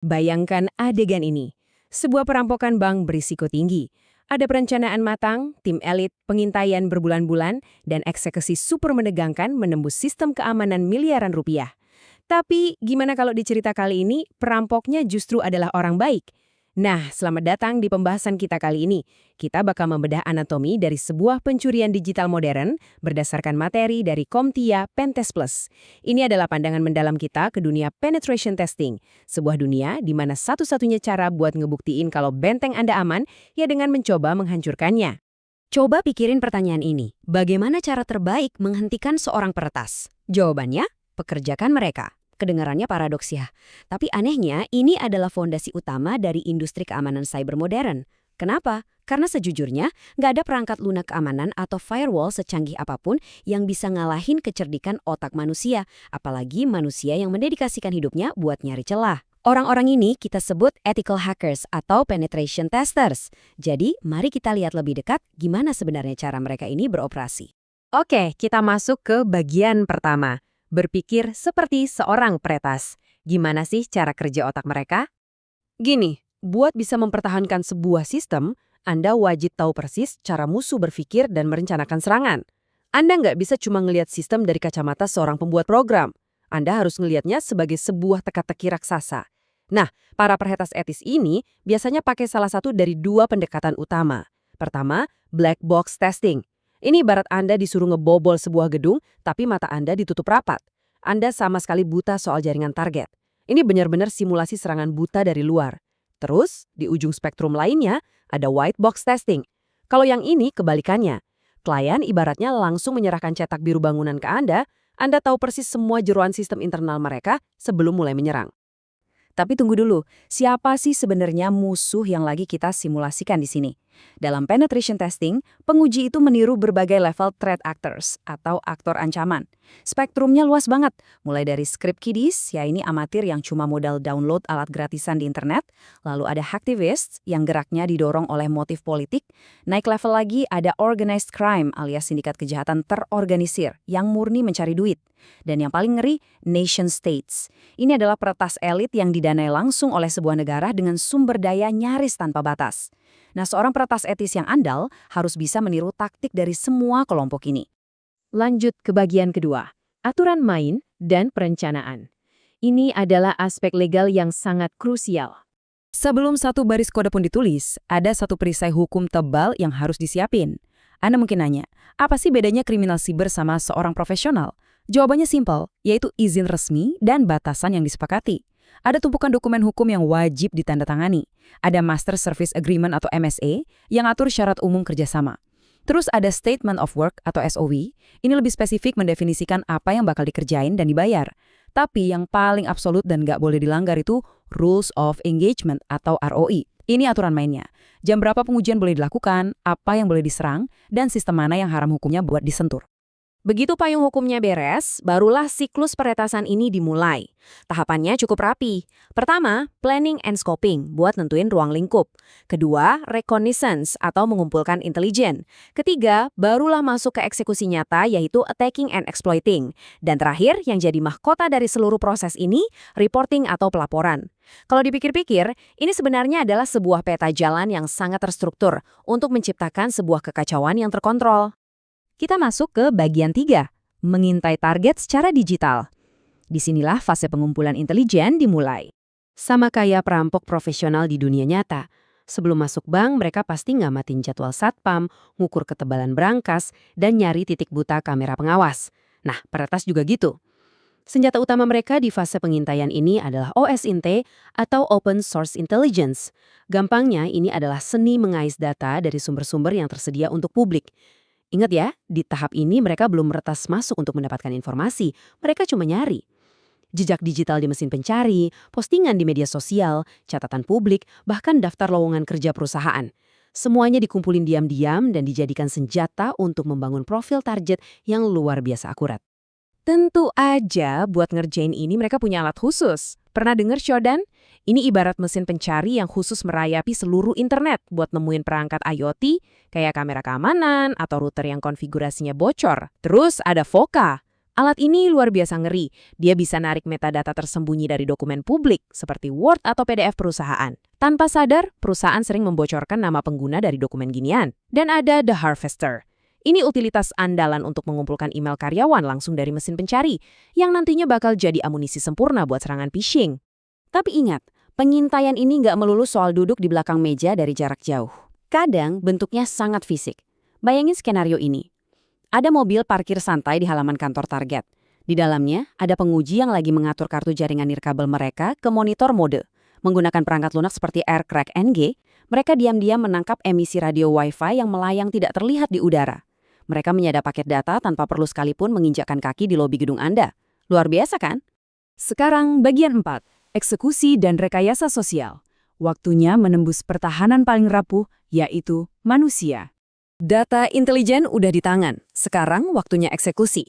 Bayangkan adegan ini. Sebuah perampokan bank berisiko tinggi. Ada perencanaan matang, tim elit, pengintaian berbulan-bulan, dan eksekusi super menegangkan menembus sistem keamanan miliaran rupiah. Tapi gimana kalau di cerita kali ini perampoknya justru adalah orang baik? Nah, selamat datang di pembahasan kita kali ini. Kita bakal membedah anatomi dari sebuah pencurian digital modern berdasarkan materi dari CompTIA Pentest Plus. Ini adalah pandangan mendalam kita ke dunia penetration testing, sebuah dunia di mana satu-satunya cara buat ngebuktiin kalau benteng Anda aman ya dengan mencoba menghancurkannya. Coba pikirin pertanyaan ini. Bagaimana cara terbaik menghentikan seorang peretas? Jawabannya, pekerjakan mereka. Kedengarannya paradoks ya. Tapi anehnya, ini adalah fondasi utama dari industri keamanan cyber modern. Kenapa? Karena sejujurnya, nggak ada perangkat lunak keamanan atau firewall secanggih apapun yang bisa ngalahin kecerdikan otak manusia, apalagi manusia yang mendedikasikan hidupnya buat nyari celah. Orang-orang ini kita sebut ethical hackers atau penetration testers. Jadi, mari kita lihat lebih dekat gimana sebenarnya cara mereka ini beroperasi. Oke, kita masuk ke bagian pertama. Berpikir seperti seorang peretas. Gimana sih cara kerja otak mereka? Gini, buat bisa mempertahankan sebuah sistem, Anda wajib tahu persis cara musuh berpikir dan merencanakan serangan. Anda nggak bisa cuma ngelihat sistem dari kacamata seorang pembuat program. Anda harus ngelihatnya sebagai sebuah teka-teki raksasa. Nah, para peretas etis ini biasanya pakai salah satu dari dua pendekatan utama. Pertama, black box testing. Ini ibarat Anda disuruh ngebobol sebuah gedung, tapi mata Anda ditutup rapat. Anda sama sekali buta soal jaringan target. Ini benar-benar simulasi serangan buta dari luar. Terus, di ujung spektrum lainnya, ada white box testing. Kalau yang ini kebalikannya. Klien ibaratnya langsung menyerahkan cetak biru bangunan ke Anda tahu persis semua jeroan sistem internal mereka sebelum mulai menyerang. Tapi tunggu dulu, siapa sih sebenarnya musuh yang lagi kita simulasikan di sini? Dalam penetration testing, penguji itu meniru berbagai level threat actors atau aktor ancaman. Spektrumnya luas banget, mulai dari script kiddies, ya ini amatir yang cuma modal download alat gratisan di internet, lalu ada hacktivists yang geraknya didorong oleh motif politik, naik level lagi ada organized crime alias sindikat kejahatan terorganisir yang murni mencari duit. Dan yang paling ngeri, nation states. Ini adalah peretas elit yang didanai langsung oleh sebuah negara dengan sumber daya nyaris tanpa batas. Nah, seorang peretas etis yang andal harus bisa meniru taktik dari semua kelompok ini. Lanjut ke bagian kedua, aturan main dan perencanaan. Ini adalah aspek legal yang sangat krusial. Sebelum satu baris kode pun ditulis, ada satu perisai hukum tebal yang harus disiapin. Anda mungkin nanya, apa sih bedanya kriminal siber sama seorang profesional? Jawabannya simpel, yaitu izin resmi dan batasan yang disepakati. Ada tumpukan dokumen hukum yang wajib ditandatangani. Ada Master Service Agreement atau MSA yang atur syarat umum kerjasama. Terus ada Statement of Work atau SOW. Ini lebih spesifik mendefinisikan apa yang bakal dikerjain dan dibayar. Tapi yang paling absolut dan nggak boleh dilanggar itu Rules of Engagement atau ROE. Ini aturan mainnya. Jam berapa pengujian boleh dilakukan, apa yang boleh diserang, dan sistem mana yang haram hukumnya buat disentuh. Begitu payung hukumnya beres, barulah siklus peretasan ini dimulai. Tahapannya cukup rapi. Pertama, planning and scoping buat nentuin ruang lingkup. Kedua, reconnaissance atau mengumpulkan intelijen. Ketiga, barulah masuk ke eksekusi nyata yaitu attacking and exploiting. Dan terakhir, yang jadi mahkota dari seluruh proses ini, reporting atau pelaporan. Kalau dipikir-pikir, ini sebenarnya adalah sebuah peta jalan yang sangat terstruktur untuk menciptakan sebuah kekacauan yang terkontrol. Kita masuk ke bagian 3, mengintai target secara digital. Disinilah fase pengumpulan intelijen dimulai. Sama kayak perampok profesional di dunia nyata. Sebelum masuk bank, mereka pasti ngamatin jadwal satpam, ngukur ketebalan brankas, dan nyari titik buta kamera pengawas. Nah, peretas juga gitu. Senjata utama mereka di fase pengintaian ini adalah OSINT atau Open Source Intelligence. Gampangnya, ini adalah seni mengais data dari sumber-sumber yang tersedia untuk publik. Ingat ya, di tahap ini mereka belum meretas masuk untuk mendapatkan informasi, mereka cuma nyari. Jejak digital di mesin pencari, postingan di media sosial, catatan publik, bahkan daftar lowongan kerja perusahaan. Semuanya dikumpulin diam-diam dan dijadikan senjata untuk membangun profil target yang luar biasa akurat. Tentu aja buat ngerjain ini mereka punya alat khusus. Pernah dengar Shodan? Ini ibarat mesin pencari yang khusus merayapi seluruh internet buat nemuin perangkat IoT, kayak kamera keamanan atau router yang konfigurasinya bocor. Terus ada VOCA, Alat ini luar biasa ngeri. Dia bisa narik metadata tersembunyi dari dokumen publik, seperti Word atau PDF perusahaan. Tanpa sadar, perusahaan sering membocorkan nama pengguna dari dokumen ginian. Dan ada The Harvester. Ini utilitas andalan untuk mengumpulkan email karyawan langsung dari mesin pencari, yang nantinya bakal jadi amunisi sempurna buat serangan phishing. Tapi ingat, pengintaian ini nggak melulu soal duduk di belakang meja dari jarak jauh. Kadang bentuknya sangat fisik. Bayangin skenario ini. Ada mobil parkir santai di halaman kantor target. Di dalamnya, ada penguji yang lagi mengatur kartu jaringan nirkabel mereka ke monitor mode. Menggunakan perangkat lunak seperti Aircrack NG, mereka diam-diam menangkap emisi radio Wi-Fi yang melayang tidak terlihat di udara. Mereka menyadap paket data tanpa perlu sekalipun menginjakkan kaki di lobi gedung Anda. Luar biasa kan? Sekarang bagian 4, eksekusi dan rekayasa sosial. Waktunya menembus pertahanan paling rapuh, yaitu manusia. Data intelijen udah di tangan, sekarang waktunya eksekusi.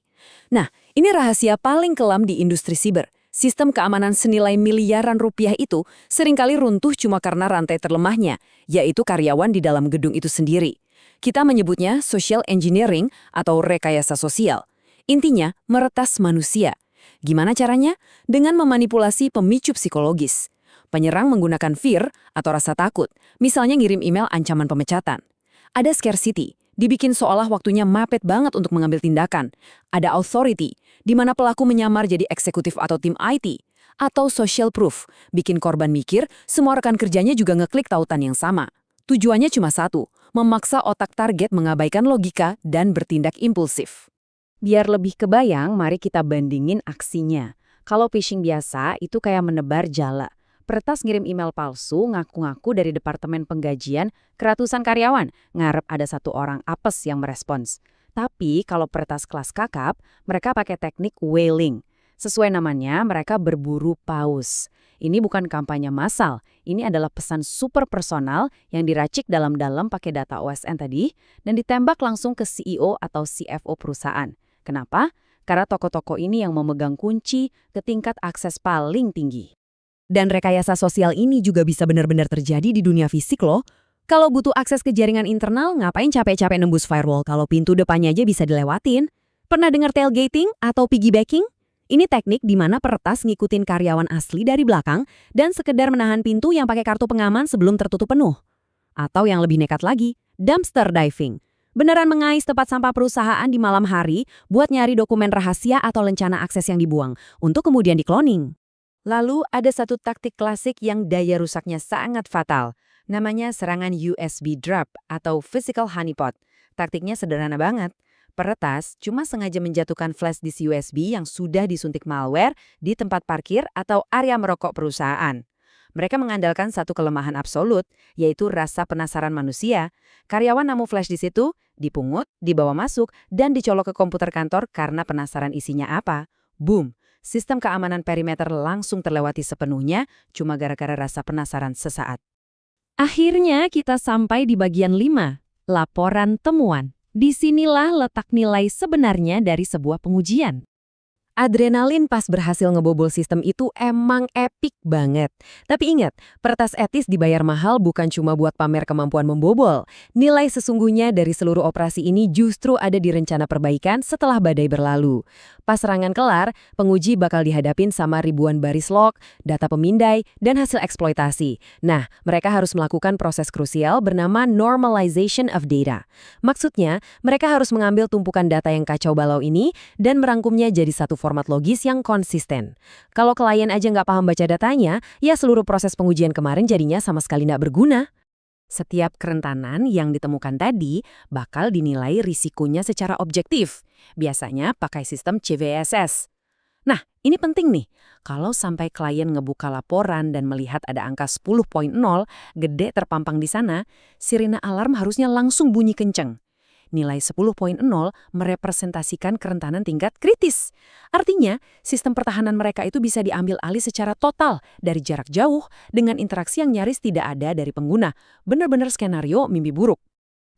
Nah, ini rahasia paling kelam di industri siber. Sistem keamanan senilai miliaran rupiah itu seringkali runtuh cuma karena rantai terlemahnya, yaitu karyawan di dalam gedung itu sendiri. Kita menyebutnya social engineering atau rekayasa sosial. Intinya, meretas manusia. Gimana caranya? Dengan memanipulasi pemicu psikologis. Penyerang menggunakan fear atau rasa takut, misalnya ngirim email ancaman pemecatan. Ada scarcity, dibikin seolah waktunya mepet banget untuk mengambil tindakan. Ada authority, di mana pelaku menyamar jadi eksekutif atau tim IT. Atau social proof, bikin korban mikir semua rekan kerjanya juga ngeklik tautan yang sama. Tujuannya cuma satu, memaksa otak target mengabaikan logika dan bertindak impulsif. Biar lebih kebayang, mari kita bandingin aksinya. Kalau phishing biasa, itu kayak menebar jala. Peretas ngirim email palsu, ngaku-ngaku dari departemen penggajian ke ratusan karyawan, ngarep ada satu orang apes yang merespons. Tapi kalau peretas kelas kakap, mereka pakai teknik whaling. Sesuai namanya, mereka berburu paus. Ini bukan kampanye massal, ini adalah pesan super personal yang diracik dalam-dalam pakai data OSN tadi dan ditembak langsung ke CEO atau CFO perusahaan. Kenapa? Karena toko-toko ini yang memegang kunci ke tingkat akses paling tinggi. Dan rekayasa sosial ini juga bisa benar-benar terjadi di dunia fisik loh. Kalau butuh akses ke jaringan internal, ngapain capek-capek nembus firewall kalau pintu depannya aja bisa dilewatin? Pernah dengar tailgating atau piggybacking? Ini teknik di mana peretas ngikutin karyawan asli dari belakang dan sekedar menahan pintu yang pakai kartu pengaman sebelum tertutup penuh. Atau yang lebih nekat lagi, dumpster diving. Beneran mengais tempat sampah perusahaan di malam hari buat nyari dokumen rahasia atau lencana akses yang dibuang, untuk kemudian di-cloning. Lalu ada satu taktik klasik yang daya rusaknya sangat fatal. Namanya serangan USB drop atau physical honeypot. Taktiknya sederhana banget. Peretas cuma sengaja menjatuhkan flash disk USB yang sudah disuntik malware di tempat parkir atau area merokok perusahaan. Mereka mengandalkan satu kelemahan absolut, yaitu rasa penasaran manusia. Karyawan namu flash disk itu dipungut, dibawa masuk, dan dicolok ke komputer kantor karena penasaran isinya apa. Boom! Sistem keamanan perimeter langsung terlewati sepenuhnya, cuma gara-gara rasa penasaran sesaat. Akhirnya kita sampai di bagian 5, laporan temuan. Disinilah letak nilai sebenarnya dari sebuah pengujian. Adrenalin pas berhasil ngebobol sistem itu emang epik banget. Tapi ingat, peretas etis dibayar mahal bukan cuma buat pamer kemampuan membobol. Nilai sesungguhnya dari seluruh operasi ini justru ada di rencana perbaikan setelah badai berlalu. Pas serangan kelar, penguji bakal dihadapin sama ribuan baris log, data pemindai, dan hasil eksploitasi. Nah, mereka harus melakukan proses krusial bernama normalization of data. Maksudnya, mereka harus mengambil tumpukan data yang kacau balau ini dan merangkumnya jadi satu format logis yang konsisten. Kalau klien aja nggak paham baca datanya, ya seluruh proses pengujian kemarin jadinya sama sekali nggak berguna. Setiap kerentanan yang ditemukan tadi bakal dinilai risikonya secara objektif. Biasanya pakai sistem CVSS. Nah, ini penting nih. Kalau sampai klien ngebuka laporan dan melihat ada angka 10.0 gede terpampang di sana, sirine alarm harusnya langsung bunyi kenceng. Nilai 10.0 merepresentasikan kerentanan tingkat kritis. Artinya, sistem pertahanan mereka itu bisa diambil alih secara total dari jarak jauh dengan interaksi yang nyaris tidak ada dari pengguna. Benar-benar skenario mimpi buruk.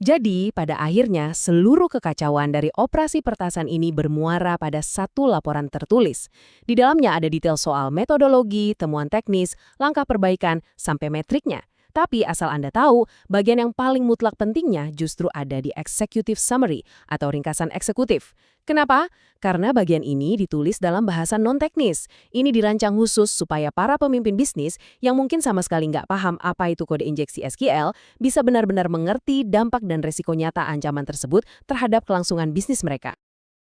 Jadi, pada akhirnya, seluruh kekacauan dari operasi pertasan ini bermuara pada satu laporan tertulis. Di dalamnya ada detail soal metodologi, temuan teknis, langkah perbaikan, sampai metriknya. Tapi asal Anda tahu, bagian yang paling mutlak pentingnya justru ada di executive summary atau ringkasan eksekutif. Kenapa? Karena bagian ini ditulis dalam bahasa non-teknis. Ini dirancang khusus supaya para pemimpin bisnis yang mungkin sama sekali nggak paham apa itu kode injeksi SQL bisa benar-benar mengerti dampak dan resiko nyata ancaman tersebut terhadap kelangsungan bisnis mereka.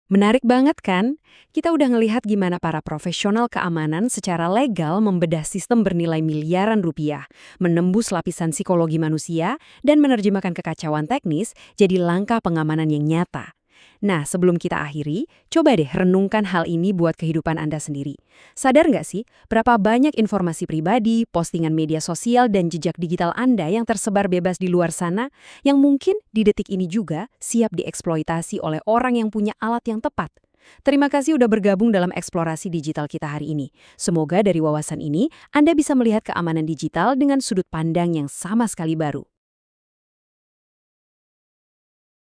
Menarik banget kan? Kita udah ngelihat gimana para profesional keamanan secara legal membedah sistem bernilai miliaran rupiah, menembus lapisan psikologi manusia, dan menerjemahkan kekacauan teknis jadi langkah pengamanan yang nyata. Nah, sebelum kita akhiri, coba deh renungkan hal ini buat kehidupan Anda sendiri. Sadar nggak sih, berapa banyak informasi pribadi, postingan media sosial, dan jejak digital Anda yang tersebar bebas di luar sana, yang mungkin di detik ini juga siap dieksploitasi oleh orang yang punya alat yang tepat? Terima kasih udah bergabung dalam eksplorasi digital kita hari ini. Semoga dari wawasan ini, Anda bisa melihat keamanan digital dengan sudut pandang yang sama sekali baru.